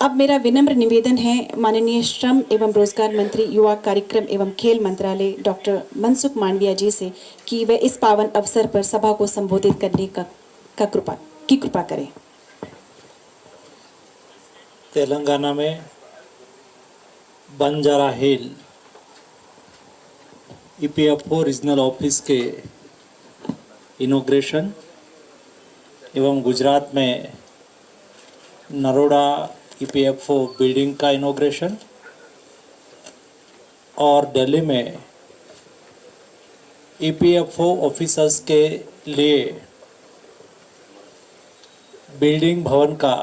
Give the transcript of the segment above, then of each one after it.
अब मेरा विनम्र निवेदन है माननीय श्रम एवं रोजगार मंत्री, युवा कार्यक्रम एवं खेल मंत्रालय डॉक्टर मनसुख मांडविया जी से कि वे इस पावन अवसर पर सभा को संबोधित करने का कृपा करें। तेलंगाना में बंजारा हिल ईपीएफओ रीजनल ऑफिस के इनॉग्रेशन एवं गुजरात में नरोडा ईपीएफओ बिल्डिंग का इनॉग्रेशन और दिल्ली में ईपीएफओ ऑफिसर्स के लिए बिल्डिंग भवन का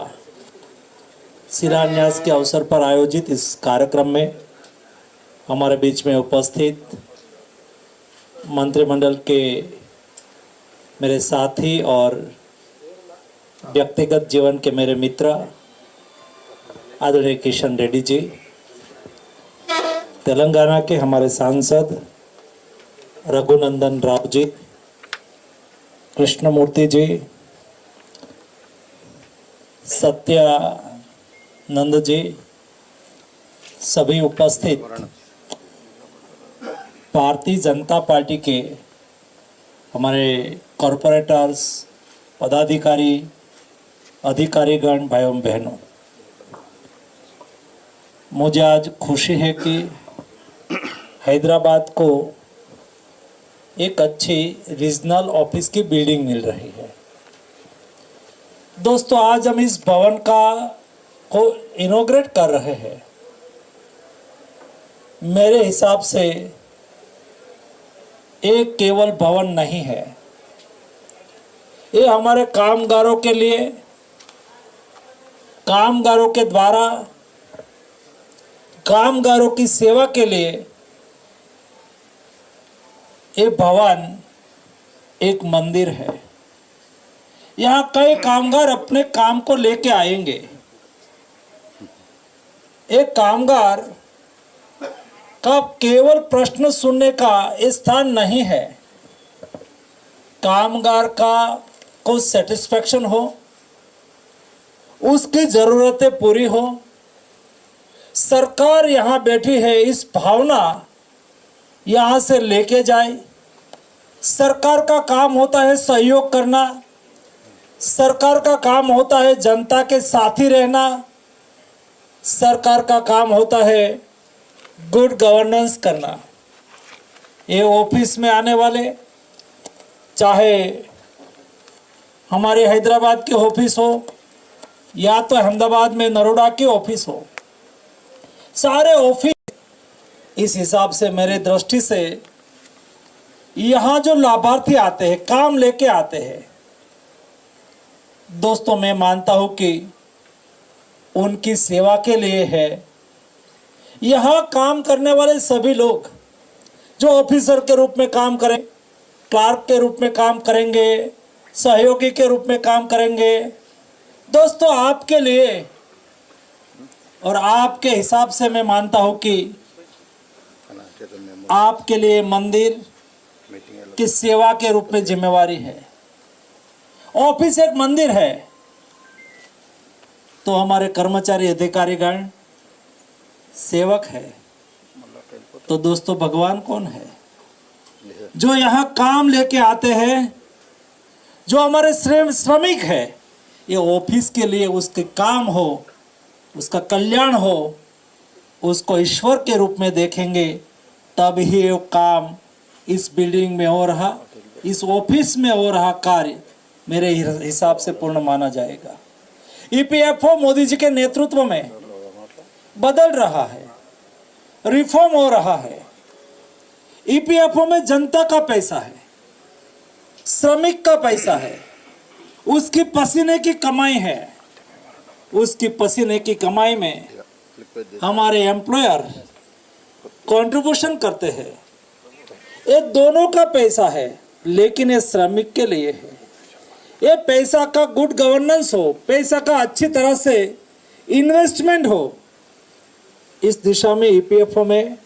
शिलान्यास के अवसर पर आयोजित इस कार्यक्रम में हमारे बीच में उपस्थित मंत्रिमंडल के मेरे साथी और व्यक्तिगत जीवन के मेरे मित्र आदरणीय किशन रेड्डी जी, तेलंगाना के हमारे सांसद रघुनंदन राव जी, कृष्णमूर्ति जी, सत्यानंद जी, सभी उपस्थित भारतीय जनता पार्टी के हमारे कॉरपोरेटर्स, पदाधिकारी, अधिकारीगण, भाइयों बहनों, मुझे आज खुशी है कि हैदराबाद को एक अच्छी रीजनल ऑफिस की बिल्डिंग मिल रही है। दोस्तों, आज हम इस भवन को इनॉग्रेट कर रहे हैं। मेरे हिसाब से एक केवल भवन नहीं है, ये हमारे कामगारों के लिए, कामगारों के द्वारा कामगारों की सेवा के लिए ये भवन एक मंदिर है। यहाँ कई कामगार अपने काम को लेके आएंगे। एक कामगार का केवल प्रश्न सुनने का स्थान नहीं है। कामगार को सेटिस्फेक्शन हो, उसकी ज़रूरतें पूरी हो, सरकार यहाँ बैठी है इस भावना यहाँ से लेके जाए। सरकार का काम होता है सहयोग करना, सरकार का काम होता है जनता के साथी रहना, सरकार का काम होता है गुड गवर्नेंस करना। ये ऑफिस में आने वाले, चाहे हमारे हैदराबाद के ऑफिस हो या तो अहमदाबाद में नरोडा के ऑफिस हो, सारे ऑफिस इस हिसाब से मेरे दृष्टि से यहाँ जो लाभार्थी आते हैं, काम लेके आते हैं, दोस्तों मैं मानता हूँ कि उनकी सेवा के लिए है। यहाँ काम करने वाले सभी लोग जो ऑफिसर के रूप में काम करें, क्लार्क के रूप में काम करेंगे, सहयोगी के रूप में काम करेंगे, दोस्तों आपके लिए और आपके हिसाब से मैं मानता हूँ कि आपके लिए मंदिर की सेवा के रूप में जिम्मेवारी है। ऑफिस एक मंदिर है, तो हमारे कर्मचारी, अधिकारीगण सेवक है। तो दोस्तों, भगवान कौन है? जो यहाँ काम लेके आते हैं, जो हमारे श्रमिक है, ये ऑफिस के लिए उसके काम हो, उसका कल्याण हो, उसको ईश्वर के रूप में देखेंगे, तब ही ये काम इस बिल्डिंग में हो रहा, इस ऑफिस में हो रहा कार्य मेरे हिसाब से पूर्ण माना जाएगा। ईपीएफओ मोदी जी के नेतृत्व में बदल रहा है, रिफॉर्म हो रहा है। ईपीएफओ में जनता का पैसा है, श्रमिक का पैसा है, उसकी पसीने की कमाई है। उसकी पसीने की कमाई में हमारे एम्प्लॉयर कंट्रीब्यूशन करते हैं। ये दोनों का पैसा है, लेकिन ये श्रमिक के लिए है। ये पैसा का गुड गवर्नेंस हो, पैसा का अच्छी तरह से इन्वेस्टमेंट हो, इस दिशा में ईपीएफओ में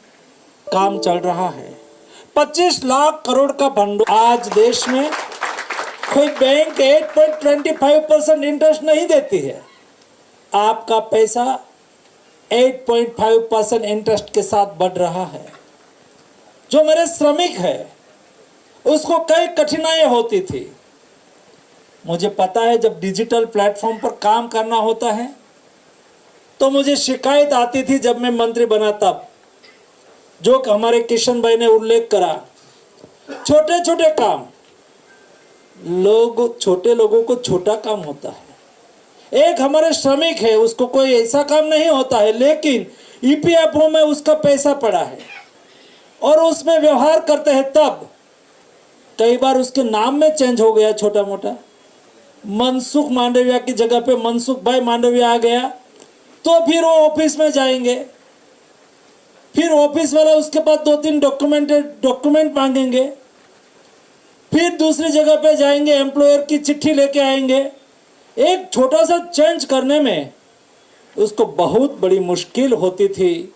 काम चल रहा है। 25 लाख करोड़ का भंडोर आज देश में कोई बैंक 8.25% इंटरेस्ट नहीं देती है। आपका पैसा 8.5% इंटरेस्ट के साथ बढ़ रहा है। जो मेरे श्रमिक है उसको कई कठिनाइयां होती थी। मुझे पता है जब डिजिटल प्लेटफॉर्म पर काम करना होता है तो मुझे शिकायत आती थी जब मैं मंत्री बना तब, जो हमारे किशन भाई ने उल्लेख करा। छोटे छोटे काम, छोटे लोगों को छोटा काम होता है। एक हमारे श्रमिक है उसको कोई ऐसा काम नहीं होता है, लेकिन ईपीएफओ में उसका पैसा पड़ा है और उसमें व्यवहार करते हैं तब कई बार उसके नाम में चेंज हो गया, छोटा मोटा मनसुख मांडविया की जगह पे मनसुख भाई मांडविया आ गया, तो फिर वो ऑफिस में जाएंगे, फिर ऑफिस वाला उसके पास 2-3 डॉक्यूमेंट मांगेंगे, फिर दूसरी जगह पे जाएंगे, एम्प्लॉयर की चिट्ठी लेके आएंगे। एक छोटा सा चेंज करने में उसको बहुत बड़ी मुश्किल होती थी,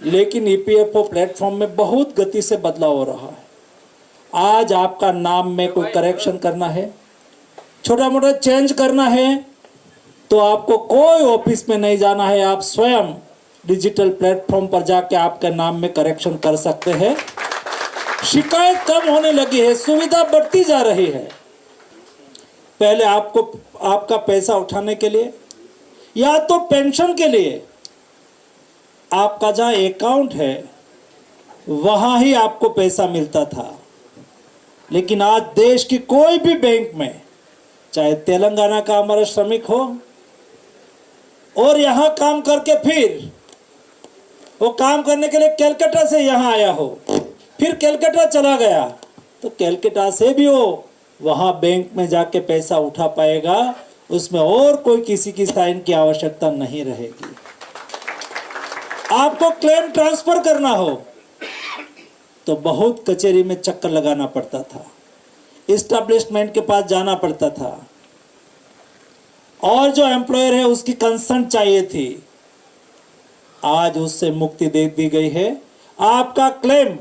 लेकिन ईपीएफओ प्लेटफॉर्म में बहुत गति से बदलाव हो रहा है। आज आपका नाम में कोई करेक्शन करना है, छोटा मोटा चेंज करना है, तो आपको कोई ऑफिस में नहीं जाना है, आप स्वयं डिजिटल प्लेटफॉर्म पर जाके आपके नाम में करेक्शन कर सकते हैं। शिकायत कम होने लगी है, सुविधा बढ़ती जा रही है। पहले आपको आपका पैसा उठाने के लिए या तो पेंशन के लिए आपका जहां अकाउंट है वहां ही आपको पैसा मिलता था, लेकिन आज देश की कोई भी बैंक में, चाहे तेलंगाना का हमारा श्रमिक हो और यहां काम करके फिर वो काम करने के लिए कलकत्ता से यहां आया हो, फिर कलकत्ता चला गया, तो कलकत्ता से भी वो वहां बैंक में जाके पैसा उठा पाएगा, उसमें और कोई किसी की साइन की आवश्यकता नहीं रहेगी। आपको क्लेम ट्रांसफर करना हो तो बहुत कचहरी में चक्कर लगाना पड़ता था, इस्टेब्लिशमेंट के पास जाना पड़ता था, और जो एम्प्लॉयर है उसकी कंसर्न चाहिए थी। आज उससे मुक्ति दे दी गई है। आपका क्लेम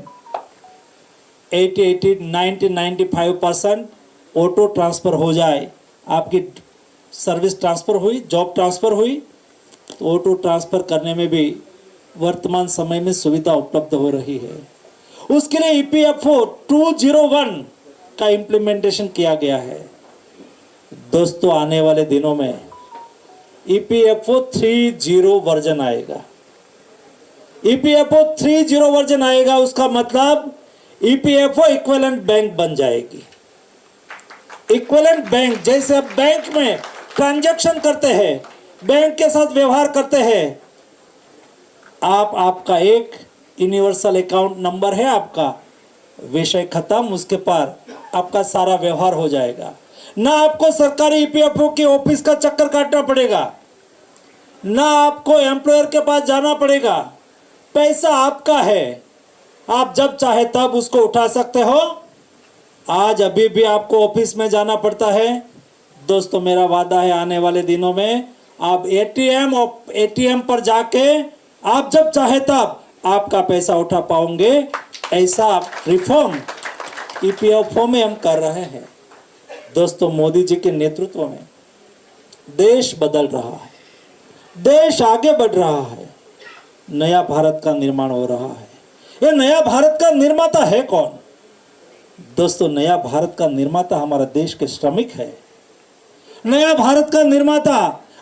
90-95% ऑटो ट्रांसफर हो जाए। आपकी सर्विस ट्रांसफर हुई, जॉब ट्रांसफर हुई, तो ऑटो ट्रांसफर करने में भी वर्तमान समय में सुविधा उपलब्ध हो रही है। उसके लिए ईपीएफओ 201 का इम्प्लीमेंटेशन किया गया है। दोस्तों, आने वाले दिनों में ईपीएफओ 30 वर्जन आएगा। ईपीएफओ 30 वर्जन आएगा, उसका मतलब ईपीएफओ इक्विवेलेंट बैंक बन जाएगी। इक्विवेलेंट बैंक, जैसे आप बैंक में ट्रांजैक्शन करते हैं, बैंक के साथ व्यवहार करते हैं, आपका एक यूनिवर्सल अकाउंट नंबर है, आपका विषय खत्म, उसके पार आपका सारा व्यवहार हो जाएगा। ना आपको सरकारी ईपीएफओ के ऑफिस का चक्कर काटना पड़ेगा, ना आपको एम्प्लॉयर के पास जाना पड़ेगा। पैसा आपका है, आप जब चाहे तब उसको उठा सकते हो। आज अभी भी आपको ऑफिस में जाना पड़ता है। दोस्तों, मेरा वादा है आने वाले दिनों में आप एटीएम पर जाके आप जब चाहे तब आपका पैसा उठा पाओगे। ऐसा रिफॉर्म ईपीएफओ में हम कर रहे हैं। दोस्तों, मोदी जी के नेतृत्व में देश बदल रहा है, देश आगे बढ़ रहा है, नया भारत का निर्माण हो रहा है। ये नया भारत का निर्माता है कौन? दोस्तों, नया भारत का निर्माता हमारा देश के श्रमिक है। नया भारत का निर्माता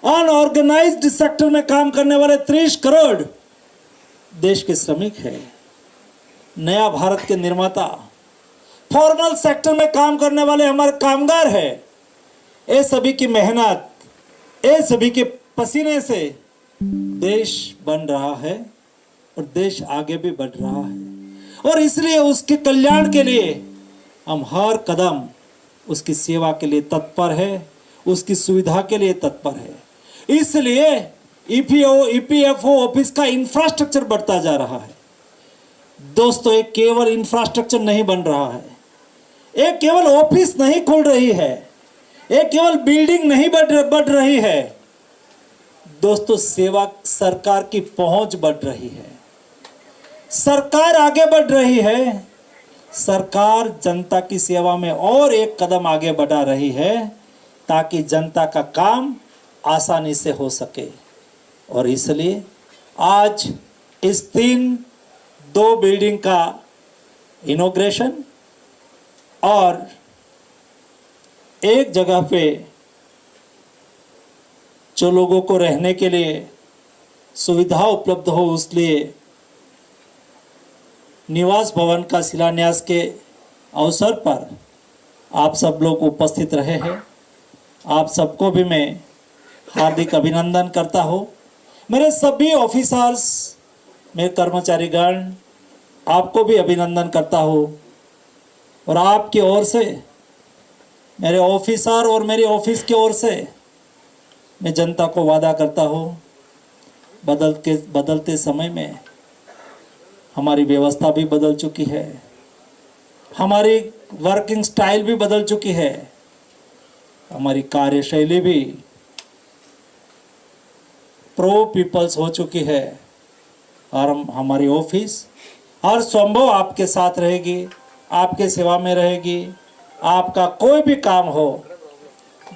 अनऑर्गेनाइज्ड सेक्टर में काम करने वाले 30 करोड़ देश के श्रमिक है। नया भारत के निर्माता फॉर्मल सेक्टर में काम करने वाले हमारे कामगार है। ये सभी की मेहनत, ये सभी के पसीने से देश बन रहा है और देश आगे भी बढ़ रहा है, और इसलिए उसके कल्याण के लिए हम हर कदम उसकी सेवा के लिए तत्पर है, उसकी सुविधा के लिए तत्पर है। इसलिए ईपीएफओ ऑफिस का इंफ्रास्ट्रक्चर बढ़ता जा रहा है। दोस्तों, एक केवल इंफ्रास्ट्रक्चर नहीं बन रहा है, एक केवल ऑफिस नहीं खुल रही है, एक केवल बिल्डिंग नहीं बढ़ रही है। दोस्तों, सेवा, सरकार की पहुंच बढ़ रही है, सरकार आगे बढ़ रही है, सरकार जनता की सेवा में और एक कदम आगे बढ़ा रही है ताकि जनता का काम आसानी से हो सके। और इसलिए आज इस दो बिल्डिंग का इनॉग्रेशन और एक जगह पे जो लोगों को रहने के लिए सुविधा उपलब्ध हो उसलिए निवास भवन का शिलान्यास के अवसर पर आप सब लोग उपस्थित रहे हैं। आप सबको भी मैं हार्दिक अभिनंदन करता हूँ। मेरे सभी ऑफिसर्स, मेरे कर्मचारीगण, आपको भी अभिनंदन करता हूँ। और आपकी ओर से, मेरे ऑफिसर और मेरी ऑफिस की ओर से मैं जनता को वादा करता हूँ, बदलते समय में हमारी व्यवस्था भी बदल चुकी है, हमारी वर्किंग स्टाइल भी बदल चुकी है, हमारी कार्यशैली भी प्रो पीपल्स हो चुकी है। और हमारी ऑफिस हर संभव आपके साथ रहेगी, आपके सेवा में रहेगी। आपका कोई भी काम हो,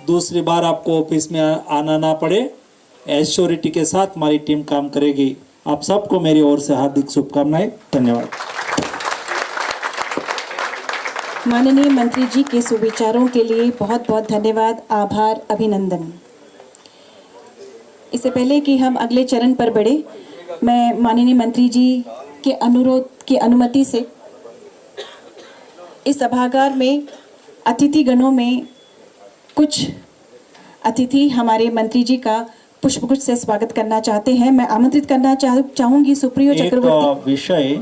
दूसरी बार आपको ऑफिस में आना ना पड़े, एश्योरिटी के साथ हमारी टीम काम करेगी। आप सबको मेरी ओर से हार्दिक शुभकामनाएं। धन्यवाद। माननीय मंत्री जी के सुविचारों के लिए बहुत बहुत धन्यवाद, आभार, अभिनंदन। इससे पहले कि हम अगले चरण पर बढ़े, मैं माननीय मंत्री जी के अनुरोध की अनुमति से इस सभागार में अतिथिगणों में कुछ अतिथि हमारे मंत्री जी का पुष्पगुच्छ से स्वागत करना चाहते हैं। मैं आमंत्रित करना चाहूंगी सुप्रियो चक्रवर्ती। विषय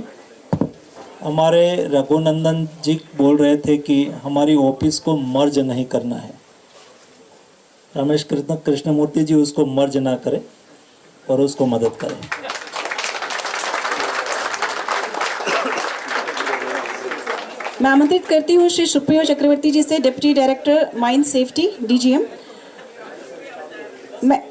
हमारे रघुनंदन जी बोल रहे थे कि हमारी ऑफिस को मर्ज नहीं करना है। रमेश कृष्णमूर्ति जी उसको मर्ज ना करें और उसको मदद करें। मैं आमंत्रित करती हूँ श्री सुप्रियो चक्रवर्ती जी से, deputy director mine safety, DGM। मैं